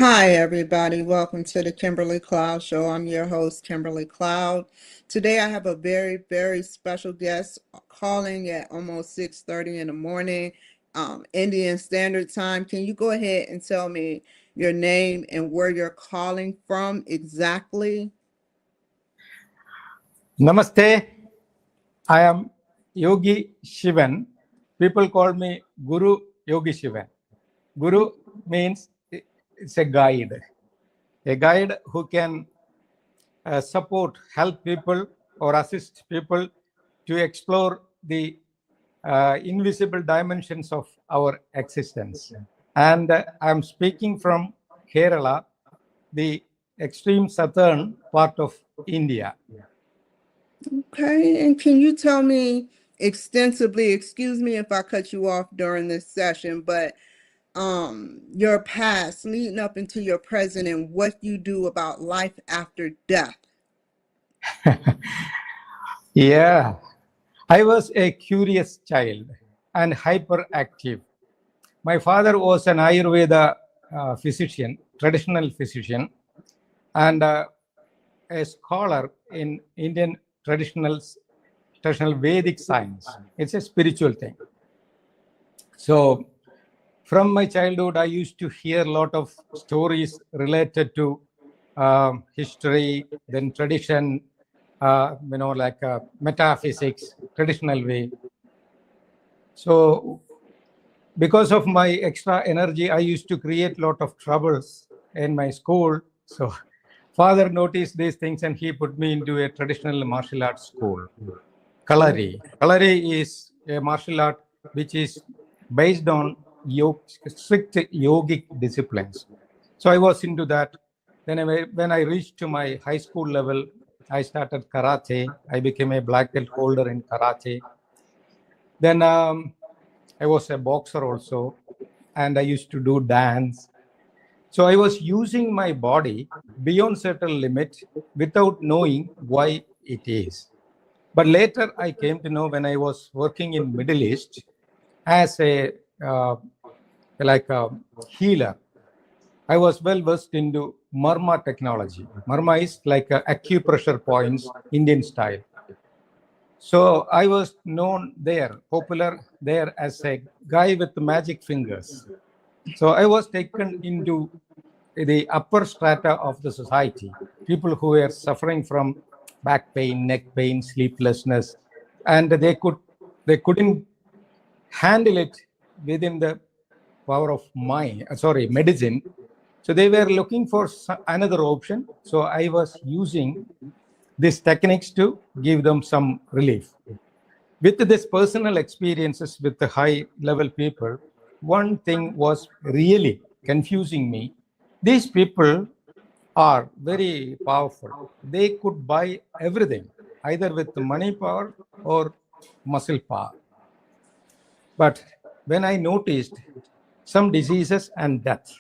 Hi, everybody. Welcome to the Kimberly Cloud Show. I'm your host, Kimberly Cloud. Today, I have a very, very special guest calling at almost 6:30 in the morning, Indian Standard Time. Can you go ahead and tell me your name and where you're calling from exactly? Namaste. I am Yogi Shivan. People call me Guru Yogi Shivan. Guru means it's a guide who can support, help people, or assist people to explore the invisible dimensions of our existence. And I'm speaking from Kerala, the extreme southern part of India. Okay, and can you tell me extensively, excuse me if I cut you off during this session, but your past leading up into your present and what you do about life after death. Yeah, I was a curious child and hyperactive. My father was an Ayurveda physician, traditional physician, and a scholar in Indian traditional Vedic science. It's a spiritual thing. So from my childhood, I used to hear a lot of stories related to history, then tradition, like metaphysics, traditional way. So because of my extra energy, I used to create a lot of troubles in my school. So father noticed these things and he put me into a traditional martial arts school. Kalari. Kalari is a martial art which is based on strict yogic disciplines. So I was into that. Then when I reached to my high school level, I started karate. I became a black belt holder in karate. Then I was a boxer also, and I used to do dance. So I was using my body beyond certain limit without knowing why it is. But later I came to know when I was working in Middle East as a healer. I was well versed into Marma technology. Marma is like acupressure points, Indian style. So I was known there, popular there as a guy with magic fingers. So I was taken into the upper strata of the society, people who were suffering from back pain, neck pain, sleeplessness, and they couldn't handle it within the power of medicine. So they were looking for another option. So I was using these techniques to give them some relief. With this personal experiences with the high level people, one thing was really confusing me. These people are very powerful. They could buy everything, either with the money power or muscle power. But when I noticed some diseases and death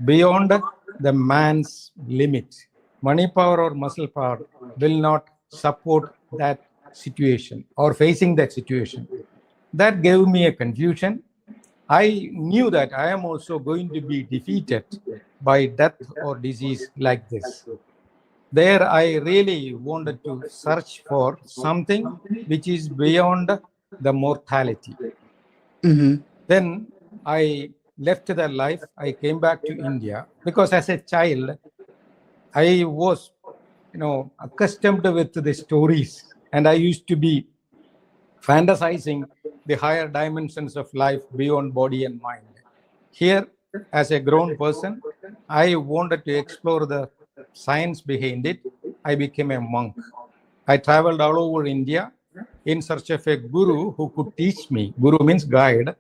beyond the man's limit, money power or muscle power will not support that situation or facing that situation. That gave me a confusion. I knew that I am also going to be defeated by death or disease like this. There, I really wanted to search for something which is beyond the mortality. Mm-hmm. Then I left that life. I came back to India because as a child, I was, accustomed with the stories, and I used to be fantasizing the higher dimensions of life beyond body and mind. Here, as a grown person, I wanted to explore the science behind it. I became a monk. I traveled all over India in search of a guru who could teach me, guru means guide,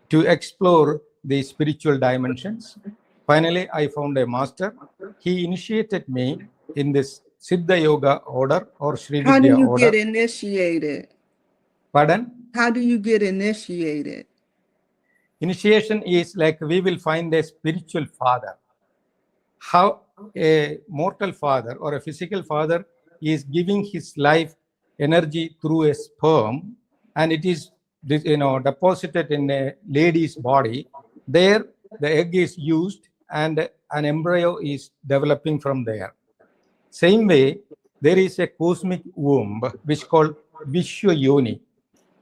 to explore the spiritual dimensions. Finally, I found a master. He initiated me in this Siddha Yoga order or Sri How do Vidya you order. get initiated? Pardon? How do you get initiated? Initiation is like we will find a spiritual father. How a mortal father or a physical father is giving his life energy through a sperm, and it is deposited in a lady's body. There, the egg is used and an embryo is developing from there. Same way, there is a cosmic womb which called Vishwa Yoni,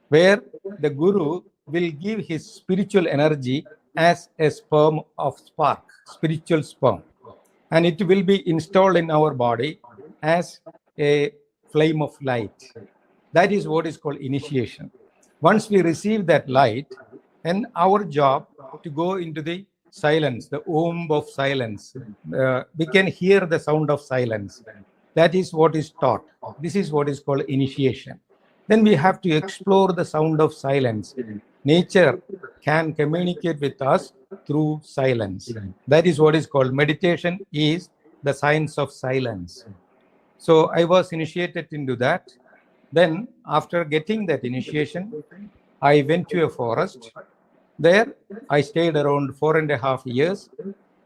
where the guru will give his spiritual energy as a sperm of spark, spiritual sperm. And it will be installed in our body as a flame of light. That is what is called initiation. Once we receive that light, then our job to go into the silence, the womb of silence. We can hear the sound of silence. That is what is taught. This is what is called initiation. Then we have to explore the sound of silence. Nature can communicate with us through silence. That is what is called meditation, is the science of silence. So I was initiated into that. Then after getting that initiation, I went to a forest. There I stayed around 4.5 years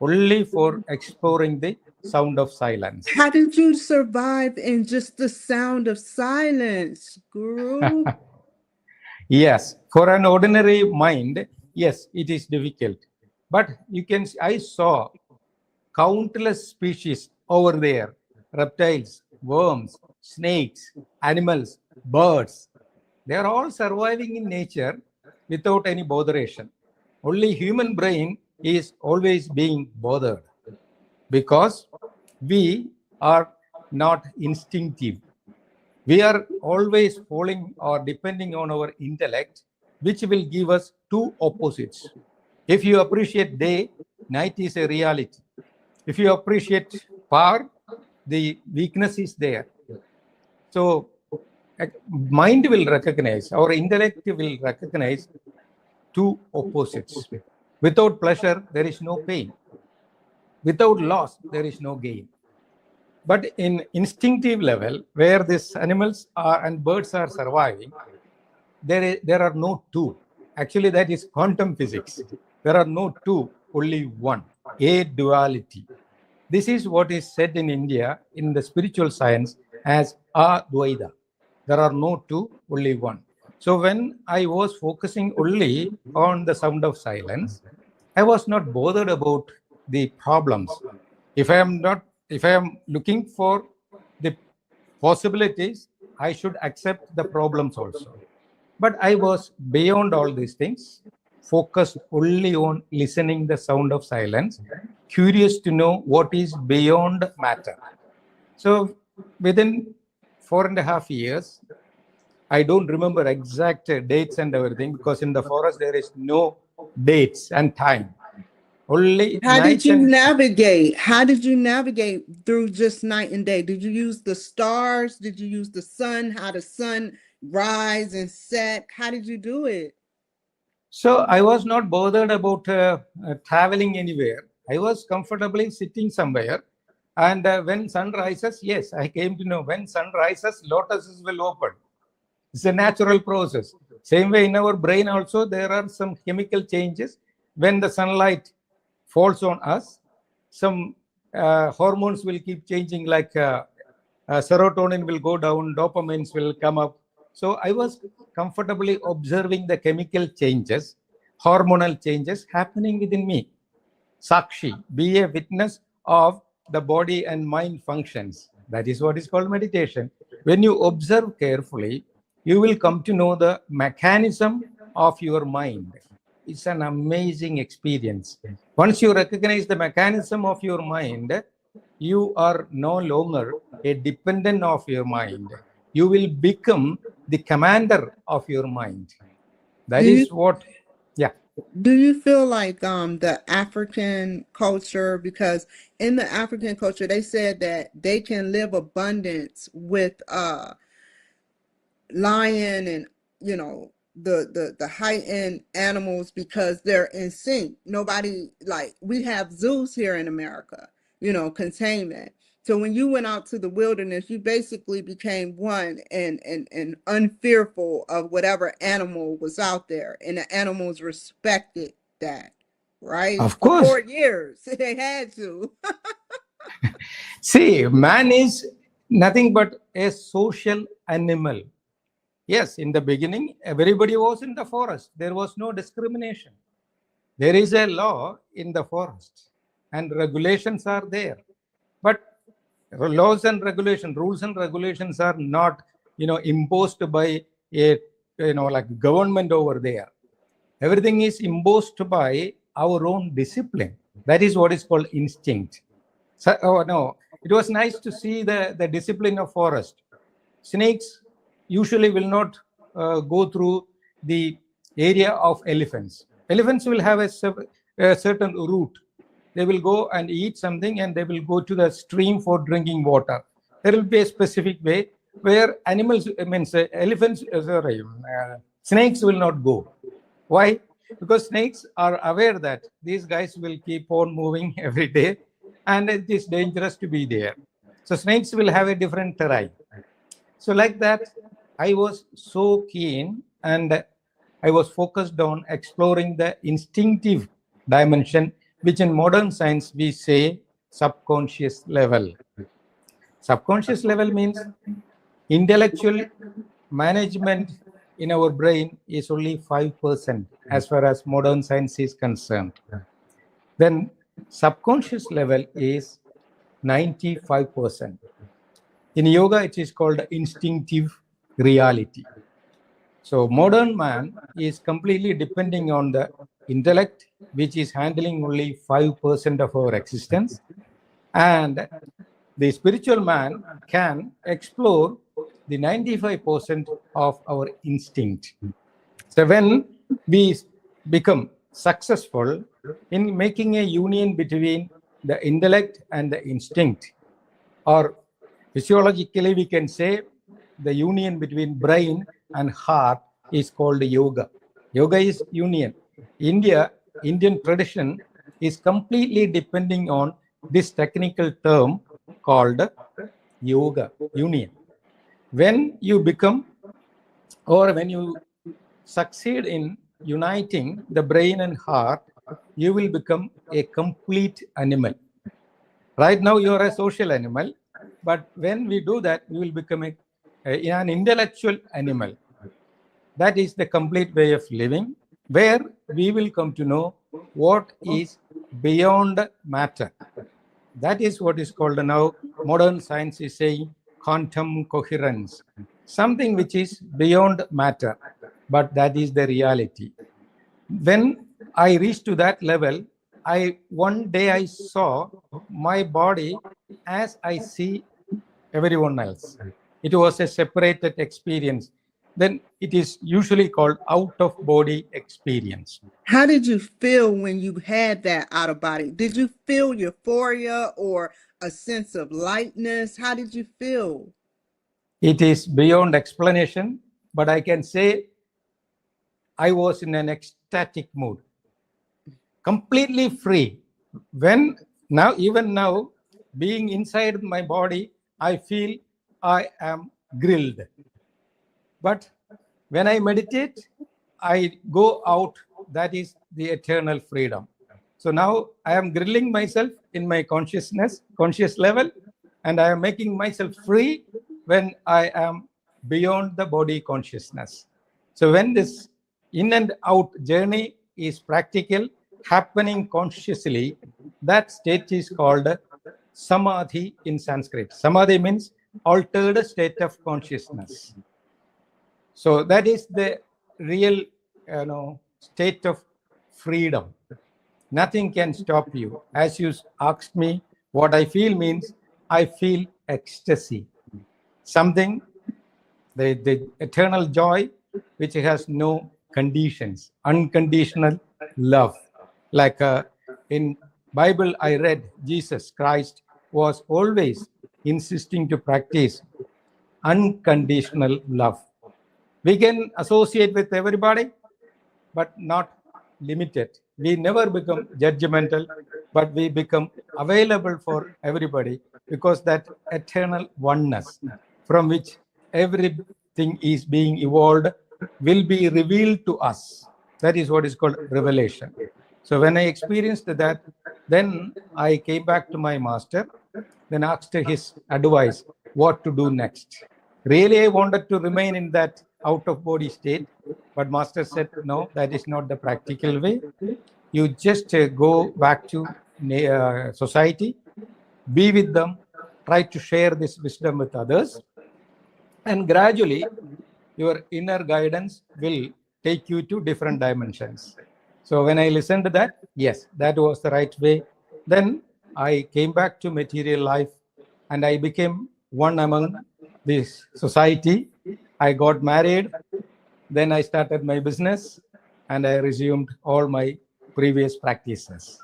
only for exploring the sound of silence. How did you survive in just the sound of silence, Guru? Yes, for an ordinary mind, yes, it is difficult. But you can, I saw countless species over there, reptiles, worms, snakes, animals, birds. They are all surviving in nature without any botheration. Only human brain is always being bothered because we are not instinctive. We are always falling or depending on our intellect, which will give us two opposites. If you appreciate day, night is a reality. If you appreciate power, the weakness is there. So mind will recognize, our intellect will recognize two opposites. Without pleasure, there is no pain. Without loss, there is no gain. But in instinctive level, where these animals are and birds are surviving, there are no two. Actually, that is quantum physics. There are no two, only one, a duality. This is what is said in India in the spiritual science as Advaita. There are no two, only one. So when I was focusing only on the sound of silence, I was not bothered about the problems. If I am looking for the possibilities, I should accept the problems also. But I was beyond all these things, focused only on listening the sound of silence, curious to know what is beyond matter. So within 4.5 years, I don't remember exact dates and everything because in the forest there is no dates and time. Only How night did you and navigate? How did you navigate through just night and day? Did you use the stars? Did you use the sun? How the sun rise and set? How did you do it? So I was not bothered about traveling anywhere. I was comfortably sitting somewhere. And when sun rises, yes, I came to know when sun rises, lotuses will open. It's a natural process. Same way in our brain also, there are some chemical changes. When the sunlight falls on us, some hormones will keep changing, like serotonin will go down, dopamines will come up. So I was comfortably observing the chemical changes, hormonal changes happening within me. Sakshi, be a witness of the body and mind functions. That is what is called meditation. When you observe carefully, you will come to know the mechanism of your mind. It's an amazing experience. Once you recognize the mechanism of your mind, you are no longer a dependent of your mind. You will become the commander of your mind. That is what, yeah. Do you feel like the African culture, because in the African culture they said that they can live abundance with lion and the high-end animals because they're in sync. Nobody, like we have zoos here in America, containment. So when you went out to the wilderness, you basically became one and unfearful of whatever animal was out there, and the animals respected that, right? Of For course. 4 years they had to. See, man is nothing but a social animal. Yes, in the beginning, everybody was in the forest. There was no discrimination. There is a law in the forest. and regulations are there. But laws and regulation, rules and regulations are not, imposed by a, like government over there. Everything is imposed by our own discipline. That is what is called instinct. So, no, it was nice to see the discipline of forest. Snakes usually will not go through the area of elephants. Elephants will have a certain route. They will go and eat something and they will go to the stream for drinking water. There will be a specific way where snakes will not go. Why? Because snakes are aware that these guys will keep on moving every day and it is dangerous to be there. So snakes will have a different terrain. So like that, I was so keen and I was focused on exploring the instinctive dimension, which in modern science we say subconscious level. Subconscious level means intellectual management in our brain is only 5% as far as modern science is concerned. Then subconscious level is 95%. In yoga, it is called instinctive reality. So modern man is completely depending on the intellect, which is handling only 5% of our existence. And the spiritual man can explore the 95% of our instinct. So when we become successful in making a union between the intellect and the instinct, or physiologically we can say the union between brain and heart is called yoga. Yoga is union. Indian tradition is completely depending on this technical term called yoga, union. When you become, or when you succeed in uniting the brain and heart, you will become a complete animal. Right now you are a social animal, but when we do that, we will become an intellectual animal. That is the complete way of living, where we will come to know what is beyond matter. That is what is called now, modern science is saying, quantum coherence. Something which is beyond matter, but that is the reality. When I reached to that level, one day I saw my body as I see everyone else. It was a separated experience. Then it is usually called out-of-body experience. How did you feel when you had that out of body? Did you feel euphoria or a sense of lightness? How did you feel? It is beyond explanation, but I can say I was in an ecstatic mood, completely free. Even now, being inside my body, I feel I am grilled. But when I meditate, I go out. That is the eternal freedom. So now I am grilling myself in my conscious level, and I am making myself free when I am beyond the body consciousness. So when this in and out journey is practical, happening consciously, that state is called samadhi in Sanskrit. Samadhi means altered state of consciousness. So that is the real state of freedom. Nothing can stop you. As you asked me, what I feel means I feel ecstasy. Something, the eternal joy, which has no conditions, unconditional love. Like in Bible I read, Jesus Christ was always insisting to practice unconditional love. We can associate with everybody, but not limited. We never become judgmental, but we become available for everybody, because that eternal oneness from which everything is being evolved will be revealed to us. That is what is called revelation. So when I experienced that, then I came back to my master, then asked his advice, what to do next. Really, I wanted to remain in that out-of-body state, but master said, no, that is not the practical way. You just go back to society, be with them, try to share this wisdom with others, and gradually your inner guidance will take you to different dimensions. So when I listened to that, yes, that was the right way. Then I came back to material life and I became one among this society. I got married, then I started my business and I resumed all my previous practices.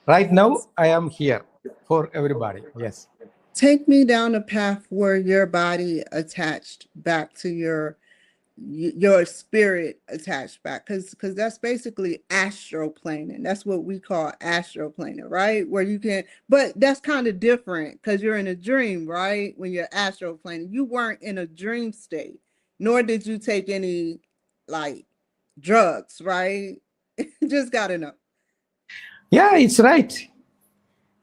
Right now, I am here for everybody. Yes. Take me down a path where your body attached back to your spirit attached back, because that's basically astroplaning. That's what we call astroplaning, right? Where you can, but that's kind of different because you're in a dream, right? When you're astroplaning, you weren't in a dream state, nor did you take any like drugs, right? Just gotta know. Yeah, it's right.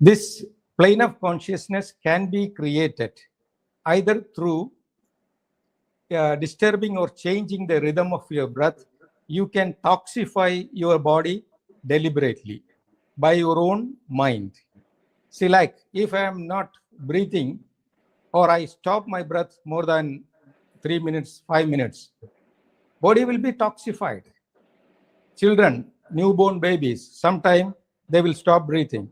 This plane of consciousness can be created either through disturbing or changing the rhythm of your breath. You can toxify your body deliberately by your own mind. See, like if I am not breathing or I stop my breath more than 3 minutes, 5 minutes, body will be toxified. Children, newborn babies, sometime they will stop breathing.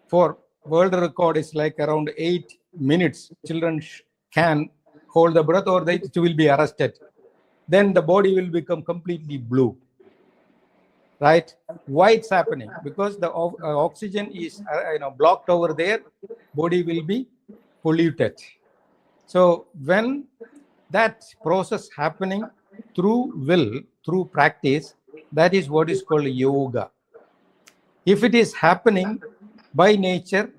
For world record is like around 8 minutes. Children can hold the breath or they will be arrested. Then the body will become completely blue. Right? Why it's happening? Because the oxygen is blocked over there. Body will be polluted. So when that process happening through will, through practice, that is what is called yoga. If it is happening by nature,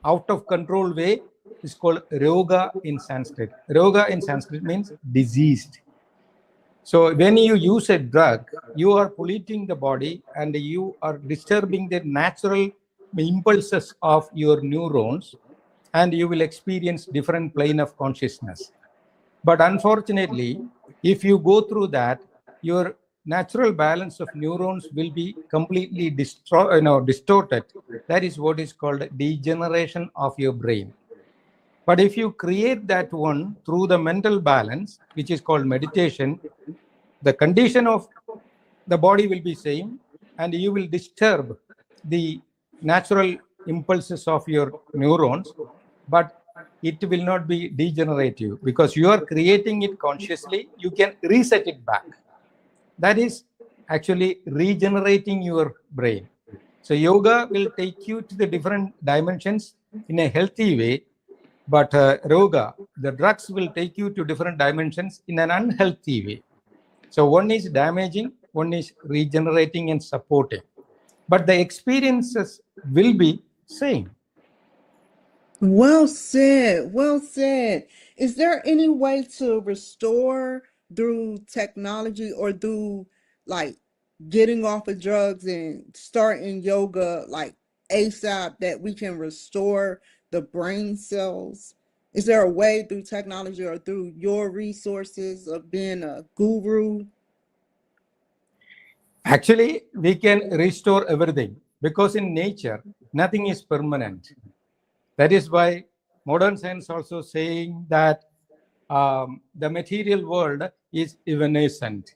out of control way, is called roga in Sanskrit. Roga in Sanskrit means diseased. So when you use a drug, you are polluting the body and you are disturbing the natural impulses of your neurons, and you will experience different plane of consciousness. But unfortunately, if you go through that, your natural balance of neurons will be completely distorted. That is what is called degeneration of your brain. But if you create that one through the mental balance, which is called meditation, the condition of the body will be same, and you will disturb the natural impulses of your neurons, but it will not be degenerative because you are creating it consciously. You can reset it back. That is actually regenerating your brain. So yoga will take you to the different dimensions in a healthy way, but yoga, the drugs will take you to different dimensions in an unhealthy way. So one is damaging, one is regenerating and supporting, but the experiences will be same. Well said. Well said. Is there any way to restore through technology or through like getting off of drugs and starting yoga like ASAP that we can restore the brain cells? Is there a way through technology or through your resources of being a guru? Actually, we can restore everything because in nature, nothing is permanent. That is why modern science also saying that the material world is evanescent.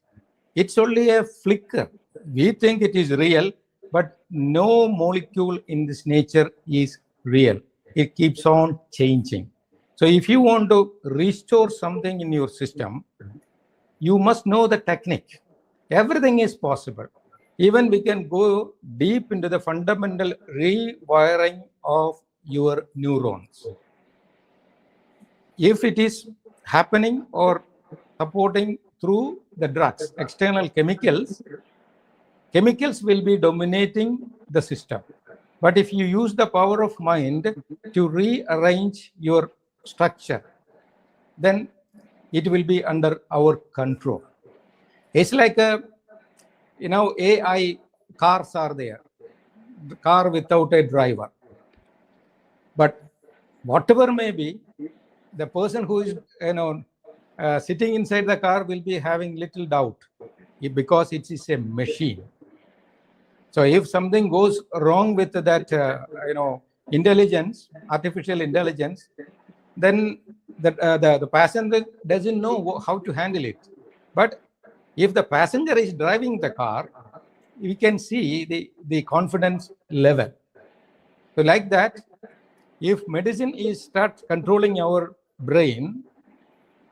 It's only a flicker. We think it is real, but no molecule in this nature is real. It keeps on changing. So if you want to restore something in your system, you must know the technique. Everything is possible. Even we can go deep into the fundamental rewiring of your neurons. If it is happening or supporting through the drugs, external chemicals will be dominating the system. But if you use the power of mind to rearrange your structure, then it will be under our control. It's like AI cars are there, the car without a driver. But whatever may be, the person who is sitting inside the car will be having little doubt because it is a machine. So if something goes wrong with that, intelligence, artificial intelligence, then the passenger doesn't know how to handle it. But if the passenger is driving the car, we can see the confidence level. So like that, if medicine is start controlling our brain,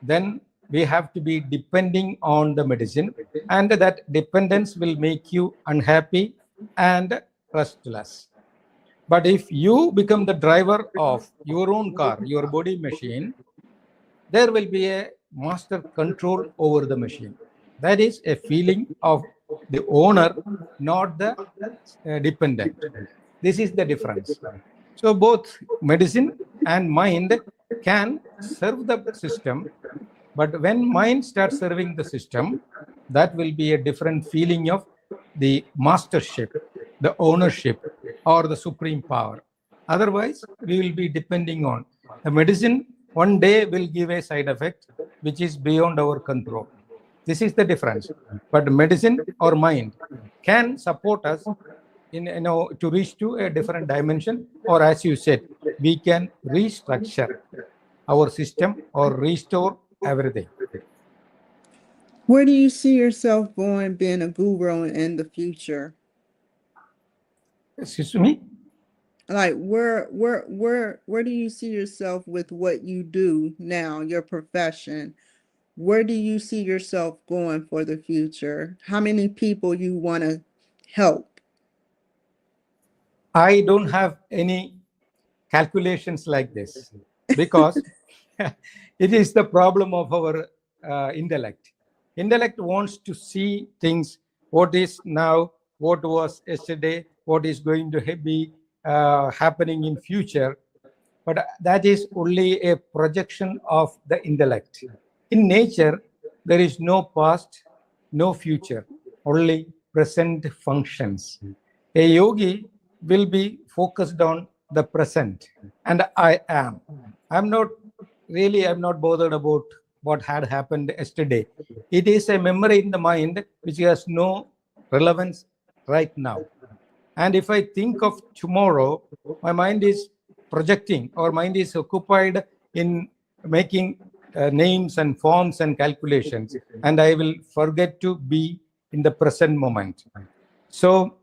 then we have to be depending on the medicine, and that dependence will make you unhappy and restless. But if you become the driver of your own car, your body machine, there will be a master control over the machine. That is a feeling of the owner, not the dependent. This is the difference. So both medicine and mind can serve the system, but when mind starts serving the system, that will be a different feeling of the mastership, the ownership, or the supreme power. Otherwise, we will be depending on the medicine. One day will give a side effect which is beyond our control. This is the difference. But medicine or mind can support us in to reach to a different dimension, or as you said, we can restructure our system or restore everything. Where do you see yourself going being a guru in the future? Excuse me? Like where do you see yourself with what you do now, your profession? Where do you see yourself going for the future? How many people you want to help? I don't have any calculations like this, because it is the problem of our intellect. Intellect wants to see things, what is now, what was yesterday, what is going to be happening in future. But that is only a projection of the intellect. In nature, there is no past, no future, only present functions. A yogi will be focused on the present, and I'm not bothered about what had happened yesterday. It is a memory in the mind which has no relevance right now. And if I think of tomorrow, my mind is projecting, or mind is occupied in making names and forms and calculations, and I will forget to be in the present moment. So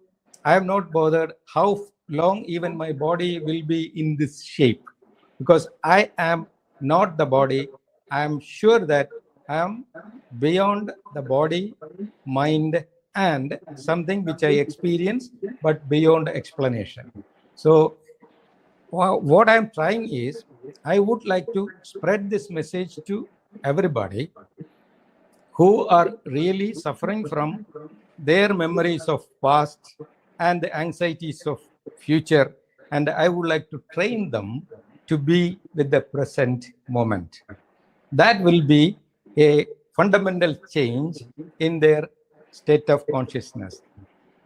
I am not bothered how long even my body will be in this shape, because I am not the body. I am sure that I am beyond the body, mind, and something which I experience, but beyond explanation. So what I'm trying is, I would like to spread this message to everybody who are really suffering from their memories of past and the anxieties of future, and I would like to train them to be with the present moment. That will be a fundamental change in their state of consciousness.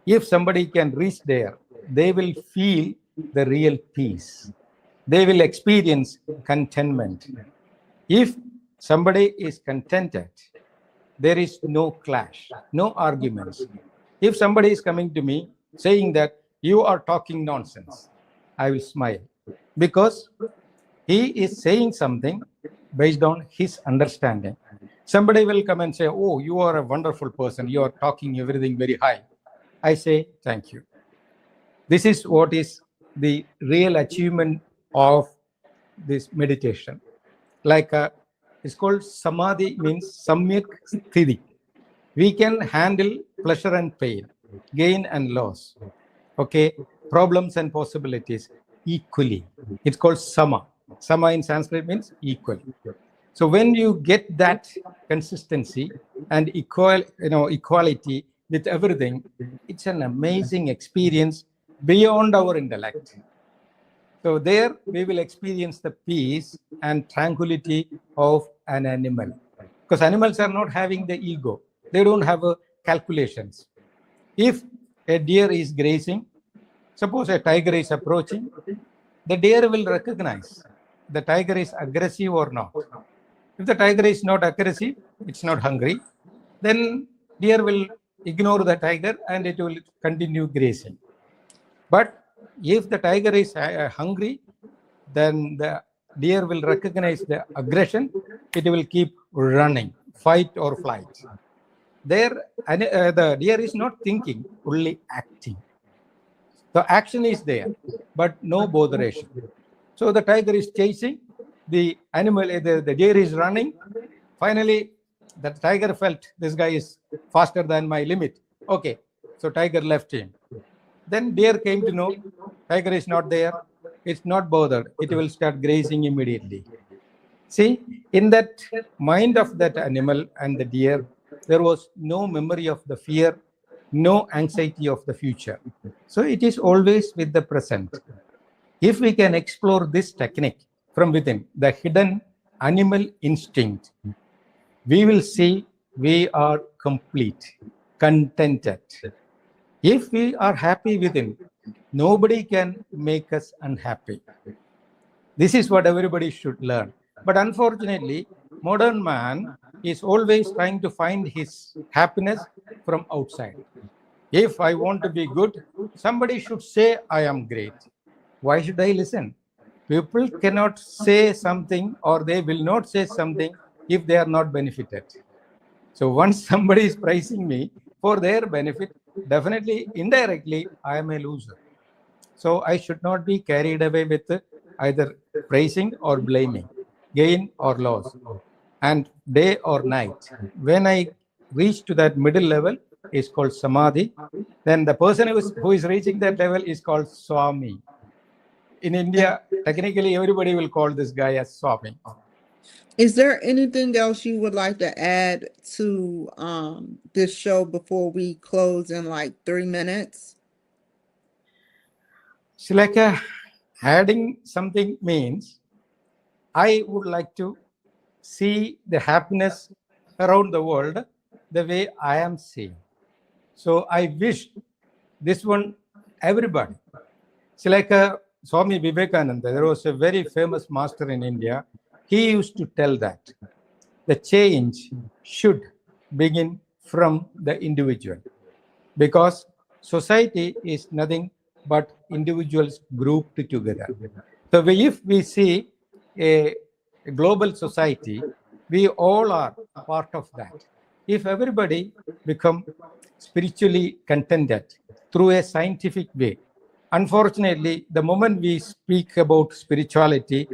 If somebody can reach there, they will feel the real peace. They will experience contentment. If somebody is contented, there is no clash, no arguments. If somebody is coming to me saying that you are talking nonsense, I will smile, because he is saying something based on his understanding. Somebody will come and say, oh, you are a wonderful person, you are talking everything very high. I say, thank you. This is what is the real achievement of this meditation. Like it's called samadhi, means samyak sthiti. We can handle pleasure and pain, gain and loss, okay, problems and possibilities equally. It's called sama. Sama in Sanskrit means equal. So when you get that consistency and equality with everything, it's an amazing experience beyond our intellect. So there we will experience the peace and tranquility of an animal, because animals are not having the ego. They don't have calculations. If a deer is grazing, suppose a tiger is approaching, the deer will recognize the tiger is aggressive or not. If the tiger is not aggressive, it's not hungry, then deer will ignore the tiger and it will continue grazing. But if the tiger is hungry, then the deer will recognize the aggression. It will keep running, fight or flight. There, the deer is not thinking, only acting. The action is there, but no botheration. So the tiger is chasing, the animal, the deer is running. Finally, the tiger felt this guy is faster than my limit. Okay, so tiger left him. Then deer came to know tiger is not there. It's not bothered. It will start grazing immediately. See, in that mind of that animal and the deer, there was no memory of the fear, no anxiety of the future. So it is always with the present. If we can explore this technique from within, the hidden animal instinct, we will see we are complete, contented. If we are happy within, nobody can make us unhappy. This is what everybody should learn. But unfortunately, modern man is always trying to find his happiness from outside. If I want to be good, somebody should say I am great. Why should I listen? People cannot say something or they will not say something if they are not benefited. So once somebody is praising me for their benefit, definitely indirectly I am a loser. So I should not be carried away with either praising or blaming, gain or loss, and day or night. When I reach to that middle level is called samadhi. Then the person who is reaching that level is called swami. In India, technically everybody will call this guy as swami. Is there anything else you would like to add to this show before we close in like 3 minutes? So like adding something means I would like to see the happiness around the world the way I am seeing. So I wish this one, everybody. So like Swami Vivekananda, there was a very famous master in India. He used to tell that the change should begin from the individual, because society is nothing but individuals grouped together. So if we see a global society, we all are part of that. If everybody become spiritually contented through a scientific way, unfortunately, the moment we speak about spirituality,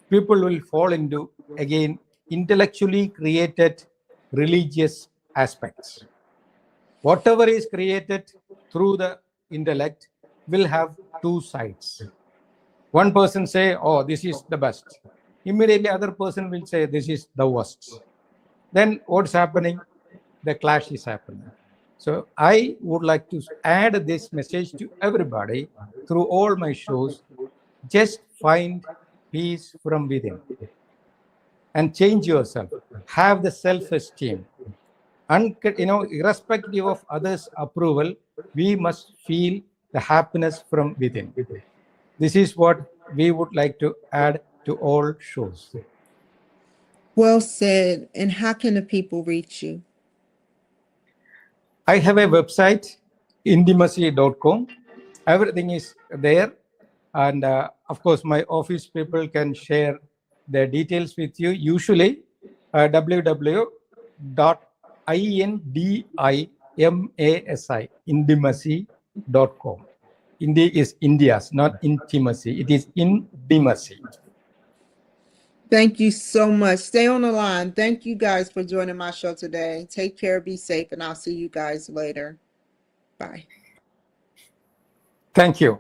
people will fall into, again, intellectually created religious aspects. Whatever is created through the intellect will have two sides. One person say, oh, this is the best. Immediately other person will say, this is the worst. Then what's happening? The clash is happening. So I would like to add this message to everybody through all my shows. Just find peace from within and change yourself. Have the self-esteem. And irrespective of others' approval, we must feel the happiness from within. This is what we would like to add to all shows. Well said. And how can the people reach you? I have a website, indimasi.com. Everything is there. And of course, my office people can share their details with you. Usually, www.indimasi, indimasi.com. Indi is India's, not intimacy. It is Indimasi. Thank you so much. Stay on the line. Thank you guys for joining my show today. Take care, be safe, and I'll see you guys later. Bye. Thank you.